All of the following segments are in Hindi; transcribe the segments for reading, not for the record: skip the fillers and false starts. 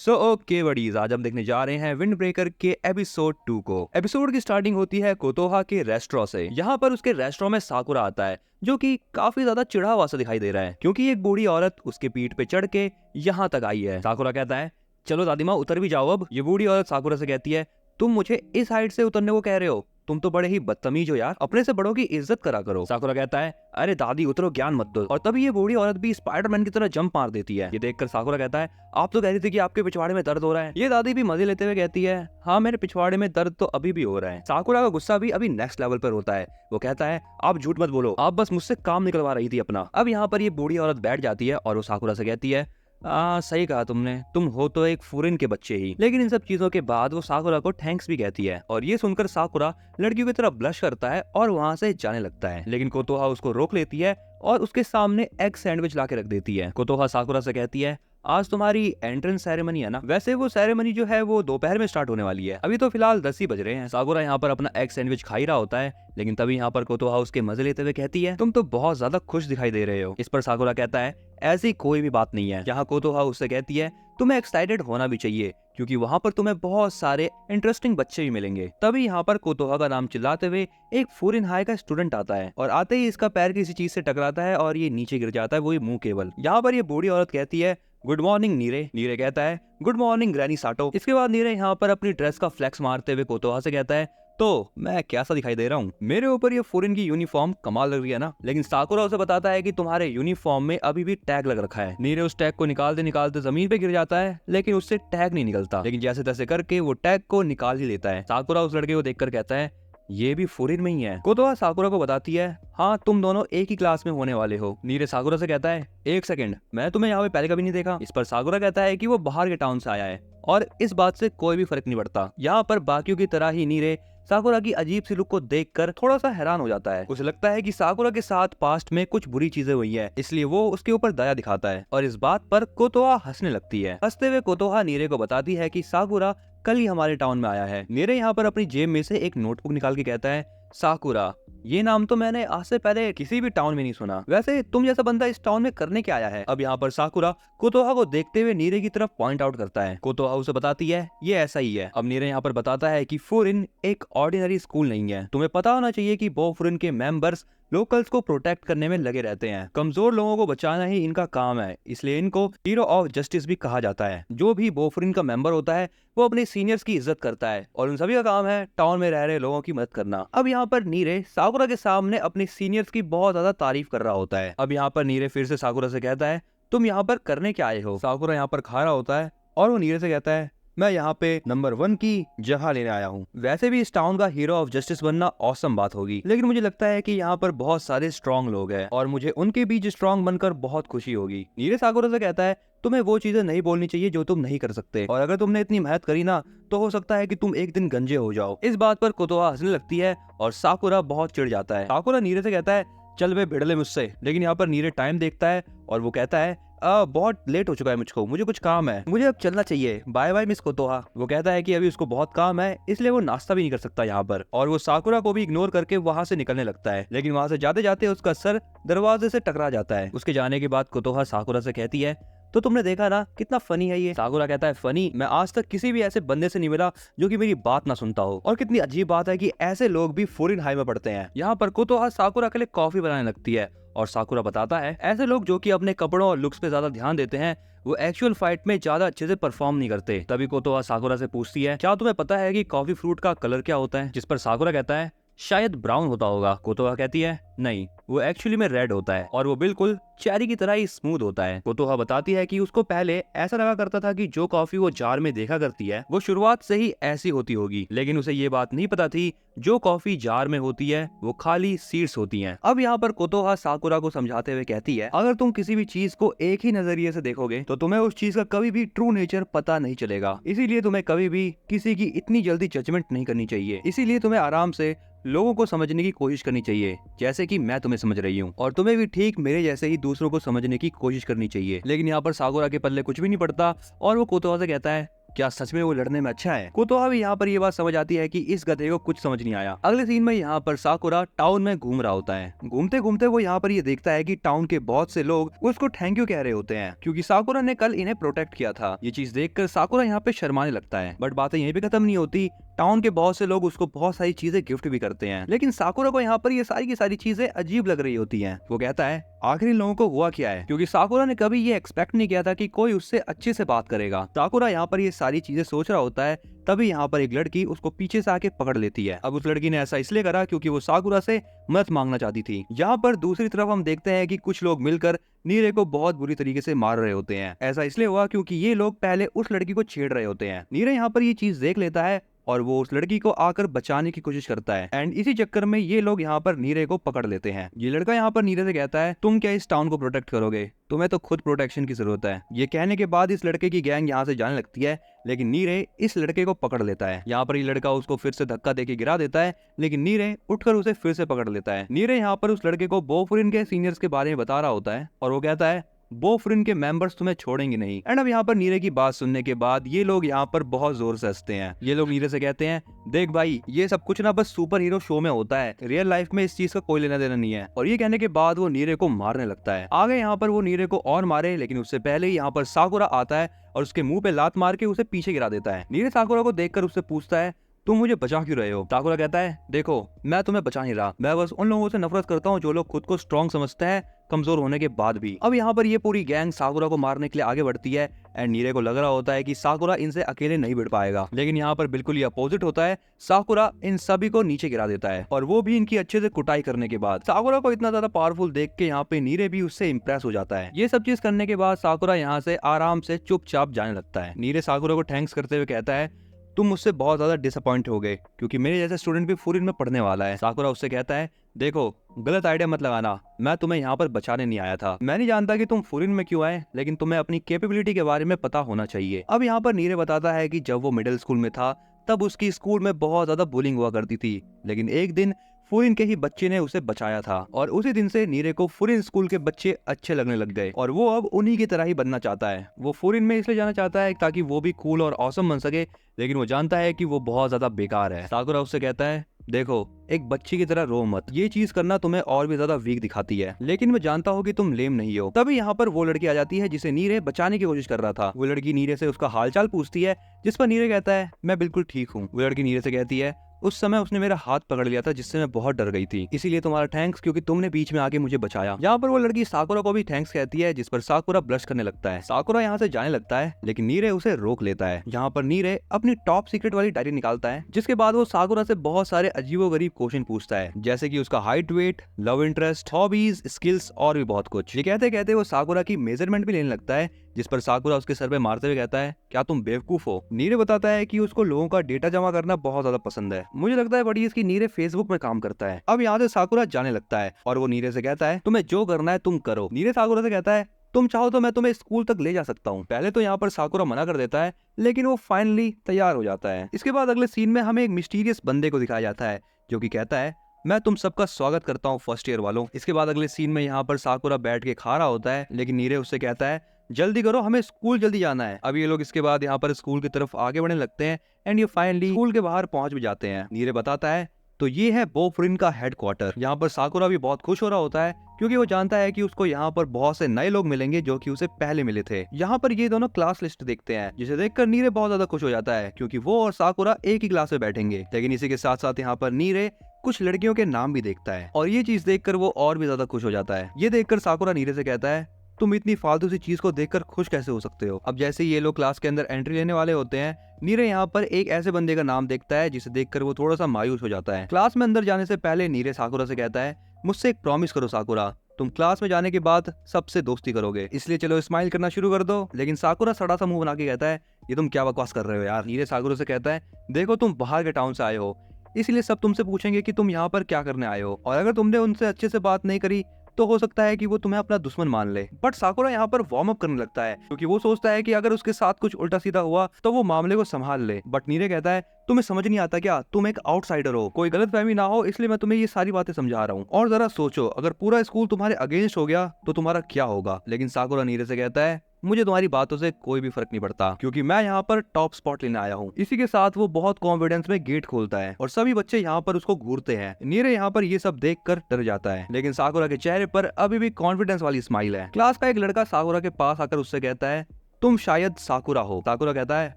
सो ओके बडीज, आज हम देखने जा रहे हैं विंड ब्रेकर के एपिसोड 2 को। एपिसोड की स्टार्टिंग होती है कोतोहा के रेस्टोरेंट से। यहाँ पर उसके रेस्टोरेंट में साकुरा आता है जो कि काफी ज्यादा चिढ़ा हुआ सा दिखाई दे रहा है क्योंकि एक बूढ़ी औरत उसके पीठ पे चढ़ के यहाँ तक आई है। साकुरा कहता है चलो दादी माँ उतर भी जाओ अब। ये बूढ़ी औरत साकुरा से कहती है तुम मुझे इस हाइट से उतरने को कह रहे हो, तुम तो बड़े ही बदतमीज हो यार, अपने से बड़ों की इज्जत करा करो। साकुरा कहता है अरे दादी उतरो, ज्ञान मत दो। और तभी ये बूढ़ी औरत भी स्पाइडरमैन की तरह जंप मार देती है। ये देखकर साकुरा कहता है आप तो कह रही थी कि आपके पिछवाड़े में दर्द हो रहा है। ये दादी भी मजे लेते हुए कहती है हाँ मेरे पिछवाड़े में दर्द तो अभी भी हो रहा है। साकुरा का गुस्सा भी अभी नेक्स्ट लेवल पर होता है। वो कहता है आप झूठ मत बोलो, आप बस मुझसे काम निकलवा रही थी अपना। अब यहाँ पर ये बूढ़ी औरत बैठ जाती है और वो साकुरा से कहती है सही कहा तुमने, तुम हो तो एक फूरिन के बच्चे ही। लेकिन इन सब चीजों के बाद वो साकुरा को थैंक्स भी कहती है और ये सुनकर साकुरा लड़कियों की तरफ ब्लश करता है और वहाँ से जाने लगता है। लेकिन कोतोहा उसको रोक लेती है और उसके सामने एग सैंडविच ला के रख देती है। कोतोहा साकुरा से कहती है आज तुम्हारी एंट्रेंस सेरेमनी है ना। वैसे वो सेरेमनी जो है वो दोपहर में स्टार्ट होने वाली है, अभी तो फिलहाल 10 ही बज रहे हैं। साकुरा यहाँ पर अपना एग सैंडविच खा ही रहा होता है, लेकिन तभी यहाँ पर कोतोहा उसके मजे लेते हुए कहती है तुम तो बहुत ज्यादा खुश दिखाई दे रहे हो। इस पर साकुरा कहता है ऐसी कोई भी बात नहीं है। यहाँ कोतोहा उससे कहती है तुम्हें एक्साइटेड होना भी चाहिए क्योंकि वहाँ पर तुम्हें बहुत सारे इंटरेस्टिंग बच्चे भी मिलेंगे। तभी यहाँ पर कोतोहा का नाम चिल्लाते हुए एक फूरिन हाई का स्टूडेंट आता है और आते ही इसका पैर किसी चीज से टकराता है और ये नीचे गिर जाता है, वही मुंह केवल। यहाँ पर ये बूढ़ी औरत कहती है गुड मॉर्निंग नीरे। नीरे कहता है गुड मॉर्निंग ग्रैनी साटो। इसके बाद नीरे यहाँ पर अपनी ड्रेस का फ्लेक्स मारते हुए कोतोहा से कहता है तो मैं कैसा दिखाई दे रहा हूँ, मेरे ऊपर ये फॉरेन की यूनिफॉर्म कमाल लग रही है ना। लेकिन साकुरा उसे बताता है कि तुम्हारे यूनिफॉर्म में अभी भी टैग लग रखा है। नीरे उस टैग को निकालते निकालते जमीन पे गिर जाता है लेकिन उससे टैग नहीं निकलता, लेकिन जैसे तैसे करके वो टैग को निकाल ही लेता है। साकुरा उस लड़के को देखकर कहता है ये भी फॉरेन में ही है। कोतोहा साकुरा को बताती है हाँ तुम दोनों एक ही क्लास में होने वाले हो। नीरे साकुरा से कहता है एक सेकंड, मैं तुम्हें यहाँ पे पहले कभी नहीं देखा। इस पर साकुरा कहता है कि वो बाहर के टाउन से आया है और इस बात से कोई भी फर्क नहीं पड़ता। यहाँ पर बाकियों की तरह ही नीरे साकुरा की अजीब सी लुक को देखकर थोड़ा सा हैरान हो जाता है। उसे लगता है कि साकुरा के साथ पास्ट में कुछ बुरी चीजें हुई है, इसलिए वो उसके ऊपर दया दिखाता है और इस बात पर कोतोहा हंसने लगती है। हंसते हुए कोतोहा नीरे को बताती है कि साकुरा कल ही हमारे टाउन में आया है। नीरे यहाँ पर अपनी जेब में से एक नोटबुक निकाल के कहता है साकुरा ये नाम तो मैंने आज से पहले किसी भी टाउन में नहीं सुना, वैसे तुम जैसा बंदा इस टाउन में करने क्या आया है। अब यहाँ पर साकुरा कोतोहा को देखते हुए नीरे की तरफ पॉइंट आउट करता है। कोतोहा उसे बताती है ये ऐसा ही है। अब नीरे यहाँ पर बताता है कि फॉरेन एक ऑर्डिनरी स्कूल नहीं है, तुम्हें पता होना चाहिए कि फॉरेन के मेंबर्स लोकल्स को प्रोटेक्ट करने में लगे रहते हैं, कमजोर लोगों को बचाना ही इनका काम है, इसलिए इनको हीरो ऑफ जस्टिस भी कहा जाता है। जो भी बोफरिन का मेंबर होता है वो अपने सीनियर्स की इज्जत करता है और उन सभी का काम है टाउन में रह रहे लोगों की मदद करना। अब यहाँ पर नीरे साकुरा के सामने अपने सीनियर्स की बहुत ज्यादा तारीफ कर रहा होता है। अब यहाँ पर नीरे फिर से साकुरा से कहता है तुम यहाँ पर करने क्या आए हो। साकुरा यहाँ पर खा रहा होता है और वो नीरे से कहता है मैं यहाँ पे नंबर 1 की जगह लेने आया हूँ। वैसे भी इस टाउन का हीरो ऑफ जस्टिस बनना औसम बात होगी, लेकिन मुझे लगता है कि यहाँ पर बहुत सारे स्ट्रॉन्ग लोग हैं और मुझे उनके बीच स्ट्रॉन्ग बनकर बहुत खुशी होगी। नीरे साकुरा से कहता है तुम्हें वो चीजें नहीं बोलनी चाहिए जो तुम नहीं कर सकते, और अगर तुमने इतनी मेहनत करी ना तो हो सकता है कि तुम एक दिन गंजे हो जाओ। इस बात पर कोतोहा हंसने लगती है और साकुरा बहुत चिढ़ जाता है। साकुरा नीरे से कहता है चल वे भिड़ ले मुझसे, लेकिन यहाँ पर नीरे टाइम देखता है और वो कहता है बहुत लेट हो चुका है मुझको, मुझे कुछ काम है, मुझे अब चलना चाहिए, बाय बाय मिस कोतोहा। वो कहता है कि अभी उसको बहुत काम है इसलिए वो नाश्ता भी नहीं कर सकता यहाँ पर, और वो साकुरा को भी इग्नोर करके वहाँ से निकलने लगता है। लेकिन वहाँ से जाते जाते उसका सर दरवाजे से टकरा जाता है। उसके जाने के बाद कोतोहा साकुरा से कहती है तो तुमने देखा ना कितना फनी है ये। साकुरा कहता है फनी, मैं आज तक किसी भी ऐसे बंदे से नहीं मिला जो कि मेरी बात ना सुनता हो, और कितनी अजीब बात है कि ऐसे लोग भी फॉरेन हाई में पढ़ते हैं। यहाँ पर कोतोहा साकुरा के लिए कॉफी बनाने लगती है और साकुरा बताता है ऐसे लोग जो कि अपने कपड़ों और लुक्स पे ज्यादा ध्यान देते हैं वो एक्चुअल फाइट में ज्यादा अच्छे से परफॉर्म नहीं करते। तभी कोतोहा साकुरा से पूछती है क्या तुम्हें पता है कि कॉफी फ्रूट का कलर क्या होता है। जिस पर साकुरा कहता है शायद ब्राउन होता होगा। कोतोहा कहती है नहीं, वो एक्चुअली में रेड होता है और वो बिल्कुल चेरी की तरह ही स्मूथ होता है। कोतोहा बताती है कि उसको पहले ऐसा लगा करता था कि जो कॉफी वो जार में देखा करती है वो शुरुआत से ही ऐसी होती होगी, लेकिन उसे ये बात नहीं पता थी जो कॉफी जार में होती है वो खाली सीड्स होती हैं। अब यहाँ पर कोतोहा साकुरा को समझाते हुए कहती है अगर तुम किसी भी चीज को एक ही नजरिए से देखोगे तो तुम्हें उस चीज का कभी भी ट्रू नेचर पता नहीं चलेगा, इसीलिए तुम्हें कभी भी किसी की इतनी जल्दी जजमेंट नहीं करनी चाहिए। इसीलिए तुम्हें आराम से लोगों को समझने की कोशिश करनी चाहिए जैसे कि मैं तुम्हें समझ रही हूँ, और तुम्हें भी ठीक मेरे जैसे ही दूसरों को समझने की कोशिश करनी चाहिए। लेकिन यहाँ पर साकुरा के पल्ले कुछ भी नहीं पड़ता और वो कोतोहा से कहता है क्या सच में वो लड़ने में अच्छा है? कोतोहा भी यहाँ पर ये बात समझ आती है कि इस गधे को कुछ समझ नहीं आया। अगले सीन में यहाँ पर साकुरा टाउन में घूम रहा होता है। घूमते घूमते वो यहाँ पर ये देखता है कि टाउन के बहुत से लोग उसको थैंक यू कह रहे होते हैं, क्योंकि साकुरा ने कल इन्हें प्रोटेक्ट किया था। ये चीज देखकर साकुरा यहाँ पे शर्माने लगता है। बट बातें यहीं पे खत्म नहीं होती। टाउन के बहुत से लोग उसको बहुत सारी चीजें गिफ्ट भी करते हैं, लेकिन साकुरा को यहाँ पर ये सारी की सारी चीजें अजीब लग रही होती हैं। वो कहता है आखिर इन लोगों को हुआ क्या है, क्योंकि साकुरा ने कभी ये एक्सपेक्ट नहीं किया था कि कोई उससे अच्छे से बात करेगा। साकुरा यहाँ पर ये सारी चीजें सोच रहा होता है, तभी यहाँ पर एक लड़की उसको पीछे से आके पकड़ लेती है। अब उस लड़की ने ऐसा इसलिए करा क्योंकि वो साकुरा से मदद मांगना चाहती थी। यहाँ पर दूसरी तरफ हम देखते हैं कि कुछ लोग मिलकर नीरे को बहुत बुरी तरीके से मार रहे होते हैं। ऐसा इसलिए हुआ क्योंकि ये लोग पहले उस लड़की को छेड़ रहे होते हैं। नीरे यहाँ पर ये चीज देख लेता है और वो उस लड़की को आकर बचाने की कोशिश करता है, एंड इसी चक्कर में ये लोग यहाँ पर नीरे को पकड़ लेते हैं। ये लड़का यहाँ पर नीरे से कहता है तुम क्या इस टाउन को प्रोटेक्ट करोगे, तुम्हें तो खुद प्रोटेक्शन की जरूरत है। ये कहने के बाद इस लड़के की गैंग यहाँ से जाने लगती है, लेकिन नीरे इस लड़के को पकड़ लेता है। यहाँ पर ये लड़का उसको फिर से धक्का देके गिरा देता है, लेकिन नीरे उठकर उसे फिर से पकड़ लेता है। नीरे यहाँ पर उस लड़के को बोफरिन के सीनियर्स के बारे में बता रहा होता है और वो कहता है बोफरिन के मेंबर्स तुम्हें छोड़ेंगे नहीं। एंड अब यहाँ पर नीरे की बात सुनने के बाद ये लोग यहाँ पर बहुत जोर से हंसते हैं। ये लोग नीरे से कहते हैं देख भाई, ये सब कुछ ना बस सुपर हीरो शो में होता है, रियल लाइफ में इस चीज का कोई लेना देना नहीं है। और ये कहने के बाद वो नीरे को मारने लगता है। आगे यहाँ पर वो नीरे को और मारे, लेकिन उससे पहले यहाँ पर साकुरा आता है और उसके मुंह पे लात मार के उसे पीछे गिरा देता है। नीरे साकुरा को देखकर उससे पूछता है तुम मुझे बचा क्यों रहे हो? साकुरा कहता है देखो, मैं तुम्हें बचा नहीं रहा, मैं बस उन लोगों से नफरत करता हूँ जो लोग खुद को स्ट्रॉन्ग समझते हैं कमजोर होने के बाद भी। अब यहाँ पर ये पूरी गैंग साकुरा को मारने के लिए आगे बढ़ती है, एंड नीरे को लग रहा होता है कि साकुरा इनसे अकेले नहीं भिड़ पाएगा, लेकिन यहाँ पर बिल्कुल ही अपोजिट होता है। साकुरा इन सभी को नीचे गिरा देता है, और वो भी इनकी अच्छे से कुटाई करने के बाद। साकुरा को इतना ज्यादा पावरफुल देख के यहाँ पे नीरे भी उससे इम्प्रेस हो जाता है। ये सब चीज करने के बाद साकुरा यहाँ से आराम से चुपचाप जाने लगता है। नीरे साकुरा को थैंक्स करते हुए कहता है तुम मुझसे बहुत ज्यादा डिसअपॉइंट हो गए, क्योंकि मेरे जैसा स्टूडेंट भी फॉरेन में पढ़ने वाला है। साकुरा उससे कहता है देखो, गलत आइडिया मत लगाना, मैं तुम्हें यहाँ पर बचाने नहीं आया था। मैं नहीं जानता कि तुम फॉरेन में क्यों आए, लेकिन तुम्हें अपनी कैपेबिलिटी के बारे में पता होना चाहिए। अब यहाँ पर नीरे बताता है कि जब वो मिडिल स्कूल में था तब उसकी स्कूल में बहुत ज्यादा बुलिंग हुआ करती थी, लेकिन एक दिन फॉरेन के ही बच्चे ने उसे बचाया था, और उसी दिन से नीरे को फॉरेन स्कूल के बच्चे अच्छे लगने लग गए, और वो अब उन्हीं की तरह ही बनना चाहता है। वो फॉरेन में इसलिए जाना चाहता है ताकि वो भी कूल और ऑसम बन सके, लेकिन वो जानता है कि वो बहुत ज्यादा बेकार है। साकुरा उससे कहता है देखो, एक बच्ची की तरह रो मत, ये चीज करना तुम्हें और भी ज्यादा वीक दिखाती है, लेकिन मैं जानता हूँ कि तुम लेम नहीं हो। तभी यहाँ पर वो लड़की आ जाती है जिसे नीरे बचाने की कोशिश कर रहा था। वो लड़की नीरे से उसका हालचाल पूछती है, जिस पर नीरे कहता है मैं बिल्कुल ठीक हूँ। वो लड़की नीरे से कहती है उस समय उसने मेरा हाथ पकड़ लिया था जिससे मैं बहुत डर गई थी, इसीलिए तुम्हारा थैंक्स, क्योंकि तुमने बीच में आके मुझे बचाया। यहाँ पर वो लड़की साकुरा को भी थैंक्स कहती है, जिस पर साकुरा ब्लश करने लगता है। साकुरा यहाँ से जाने लगता है, लेकिन नीरे उसे रोक लेता है। यहाँ पर नीरे अपनी टॉप सीक्रेट वाली डायरी निकालता है, जिसके बाद वो साकुरा से बहुत सारे अजीबोगरीब क्वेश्चन पूछता है, जैसे कि उसका height, weight, love interest, hobbies, skills और भी बहुत कुछ। ये कहते कहते वो साकुरा की मेजरमेंट भी लेने लगता है, जिस पर साकुरा उसके सर पे मारते हुए कहता है क्या तुम बेवकूफ हो? नीरे बताता है कि उसको लोगों का डेटा जमा करना बहुत ज्यादा पसंद है। मुझे लगता है बड़ी इसकी नीरे फेसबुक में काम करता है। अब यहाँ से साकुरा जाने लगता है, और वो नीरे से कहता है तुम्हें जो करना है तुम करो। नीरे साकुरा से कहता है तुम चाहो तो मैं तुम्हें स्कूल तक ले जा सकता हूँ। पहले तो यहाँ पर साकुरा मना कर देता है, लेकिन वो फाइनली तैयार हो जाता है। इसके बाद अगले सीन में हमें एक मिस्टीरियस बंदे को दिखाया जाता है, जो कि कहता है मैं तुम सबका स्वागत करता हूँ फर्स्ट ईयर वालों। इसके बाद अगले सीन में यहाँ पर साकुरा बैठ के खा रहा होता है, लेकिन नीरे उससे कहता है जल्दी करो, हमें स्कूल जल्दी जाना है। अब ये लोग इसके बाद यहाँ पर स्कूल की तरफ आगे बढ़ने लगते हैं, एंड ये फाइनली स्कूल के बाहर पहुंच भी जाते हैं। नीरे बताता है तो ये है बोफरिन का हेडक्वार्टर। यहाँ पर साकुरा भी बहुत खुश हो रहा होता है, क्योंकि वो जानता है कि उसको यहाँ पर बहुत से नए लोग मिलेंगे जो कि उसे पहले मिले थे। यहाँ पर ये दोनों क्लास लिस्ट देखते हैं, जिसे देखकर नीरे बहुत ज्यादा खुश हो जाता है, क्योंकि वो और साकुरा एक ही क्लास में बैठेंगे। लेकिन इसी के साथ साथ यहाँ पर नीरे कुछ लड़कियों के नाम भी देखता है, और ये चीज देखकर वो और भी ज्यादा खुश हो जाता है। ये देखकर साकुरा नीरे से कहता है तुम इतनी फालतू सी चीज को देखकर खुश कैसे हो सकते हो? अब जैसे ये लोग क्लास के अंदर एंट्री लेने वाले होते हैं, नीरे यहाँ पर एक ऐसे बंदे का नाम देखता है जिसे देखकर वो थोड़ा सा मायूस हो जाता है। क्लास में अंदर जाने से पहले नीरे साकुरा से कहता है मुझसे एक प्रॉमिस करो साकुरा, तुम क्लास में जाने के बाद सबसे दोस्ती करोगे, इसलिए चलो स्माइल करना शुरू कर दो। लेकिन साकुरा सड़ा सा मुंह बना के कहता है ये तुम क्या बकवास कर रहे हो यार। नीरे साकुरा से कहता है देखो, तुम बाहर के टाउन से आए हो, इसलिए सब तुमसे पूछेंगे कि तुम यहाँ पर क्या करने आए हो, और अगर तुमने उनसे अच्छे से बात नहीं करी तो हो सकता है कि वो तुम्हें अपना दुश्मन मान ले। बट साकुरा यहाँ पर वार्म अप करने लगता है, क्योंकि वो सोचता है कि अगर उसके साथ कुछ उल्टा सीधा हुआ तो वो मामले को संभाल ले। बट नीरे कहता है तुम्हें समझ नहीं आता क्या, तुम एक आउटसाइडर हो, कोई गलतफहमी ना हो इसलिए मैं तुम्हें ये सारी बातें समझा रहा हूँ, और जरा सोचो अगर पूरा स्कूल तुम्हारे अगेंस्ट हो गया तो तुम्हारा क्या होगा। लेकिन साकुरा नीरे से कहता है मुझे तुम्हारी बातों से कोई भी फर्क नहीं पड़ता, क्योंकि मैं यहाँ पर टॉप स्पॉट लेने आया हूँ। इसी के साथ वो बहुत कॉन्फिडेंस में गेट खोलता है और सभी बच्चे यहाँ पर उसको घूरते हैं। नीरे यहाँ पर ये सब देखकर डर जाता है, लेकिन साकुरा के चेहरे पर अभी भी कॉन्फिडेंस वाली स्माइल है। क्लास का एक लड़का साकुरा के पास आकर उससे कहता है, तुम शायद साकुरा हो। साकुरा कहता है,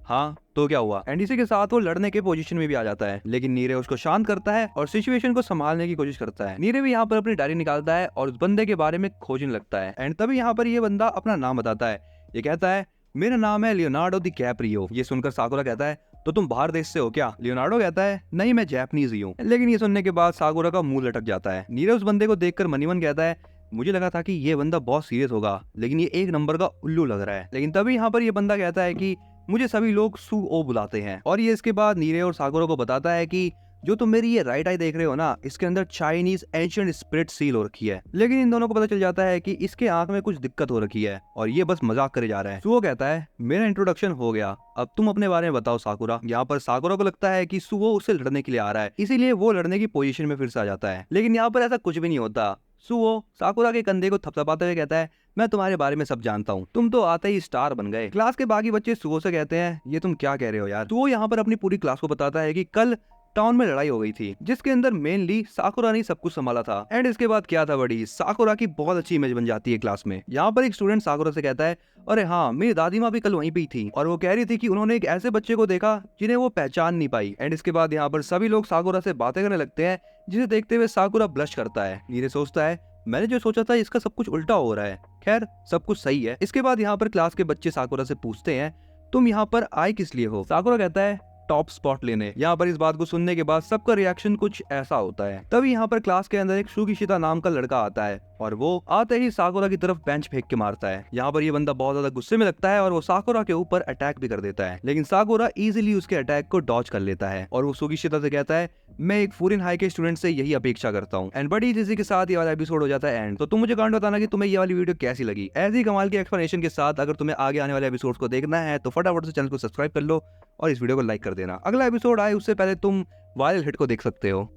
हाँ तो क्या हुआ। एंड इसी के साथ वो लड़ने के पोजीशन में भी आ जाता है, लेकिन नीरे उसको शांत करता है और सिचुएशन को संभालने की कोशिश करता है। नीरे भी यहाँ पर अपनी डायरी निकालता है और उस बंदे के बारे में खोजने लगता है। एंड तभी यहाँ पर ये बंदा अपना नाम बताता है। ये कहता है, मेरा नाम है लियोनार्डो दी कैप्रियो। ये सुनकर साकुरा कहता है, तो तुम बाहर देश से हो क्या। लियोनार्डो कहता है, नहीं मैं जैपनीज ही हूँ। लेकिन ये सुनने के बाद साकुरा का मुंह लटक जाता है। नीरे उस बंदे को देखकर मनीमन कहता है, मुझे लगा था कि ये बंदा बहुत सीरियस होगा, लेकिन ये एक नंबर का उल्लू लग रहा है। लेकिन तभी यहाँ पर ये बंदा कहता है कि मुझे सभी लोग सुओ बुलाते हैं। और ये इसके बाद नीरे और साकुरा को बताता है कि जो तुम मेरी ये राइट आई देख रहे हो ना, इसके अंदर चाइनीज एंशिएंट स्पिरिट सील हो रखी है। लेकिन इन दोनों को पता चल जाता है कि इसके आंख में कुछ दिक्कत हो रखी है और ये बस मजाक करे जा रहा है। सुओ कहता है, मेरा इंट्रोडक्शन हो गया, अब तुम अपने बारे में बताओ साकुरा। यहाँ पर साकुरा को लगता है कि सुओ उससे लड़ने के लिए आ रहा है, इसीलिए वो लड़ने की पोजीशन में फिर से आ जाता है। लेकिन यहाँ पर ऐसा कुछ भी नहीं होता। सुओ साकुरा के कंधे को थपथपाते हुए कहता है, मैं तुम्हारे बारे में सब जानता हूँ, तुम तो आते ही स्टार बन गए। क्लास के बाकी बच्चे सुओ से कहते हैं, ये तुम क्या कह रहे हो यार। सुओ यहाँ पर अपनी पूरी क्लास को बताता है कि कल टाउन में लड़ाई हो गई थी, जिसके अंदर मेनली साकुरा ने सब कुछ संभाला था। एंड इसके बाद क्या था बड़ी, साकुरा की बहुत अच्छी इमेज बन जाती है क्लास में। यहाँ पर एक स्टूडेंट साकुरा से कहता है, अरे हाँ मेरी दादी माँ भी कल वहीं पे थी और वो कह रही थी कि उन्होंने एक ऐसे बच्चे को देखा जिन्हें वो पहचान नहीं पाई। एंड इसके बाद यहाँ पर सभी लोग साकुरा से बातें करने लगते हैं, जिसे देखते हुए साकुरा ब्लश करता है। नीरे सोचता है, मैंने जो सोचा था इसका सब कुछ उल्टा हो रहा है। खैर सब कुछ सही है। इसके बाद यहाँ पर क्लास के बच्चे साकुरा से पूछते हैं, तुम यहाँ पर आए किस लिए हो। साकुरा कहता है, टॉप स्पॉट लेने। यहाँ पर इस बात को सुनने के बाद सबका रिएक्शन कुछ ऐसा होता है। तभी यहाँ पर क्लास के अंदर एक शुगिशिता नाम का लड़का आता है और वो आते ही साकुरा की तरफ बेंच फेंक के मारता है। यहाँ पर ये बंदा बहुत ज्यादा गुस्से में लगता है और वो साकुरा के ऊपर अटैक भी कर देता है, लेकिन साकुरा इजीली उसके अटैक को डॉज कर लेता है और वो शुगिशिता से कहता है, मैं एक फॉरेन हाई के स्टूडेंट से यही अपेक्षा करता हूँ। एंड बड़ी इसी के साथ ये वाला एपिसोड हो जाता है एंड। तो तुम मुझे कमेंट बताना कि तुम्हें ये वाली वीडियो कैसी लगी। ऐसी कमाल की एक्सप्लेनेशन के साथ अगर तुम्हें आगे आने वाले एपिसोड्स को देखना है तो फटाफट से चैनल को सब्सक्राइब कर लो और इस वीडियो को लाइक कर देना। अगला एपिसोड आए उससे पहले तुम वायरल हिट को देख सकते हो।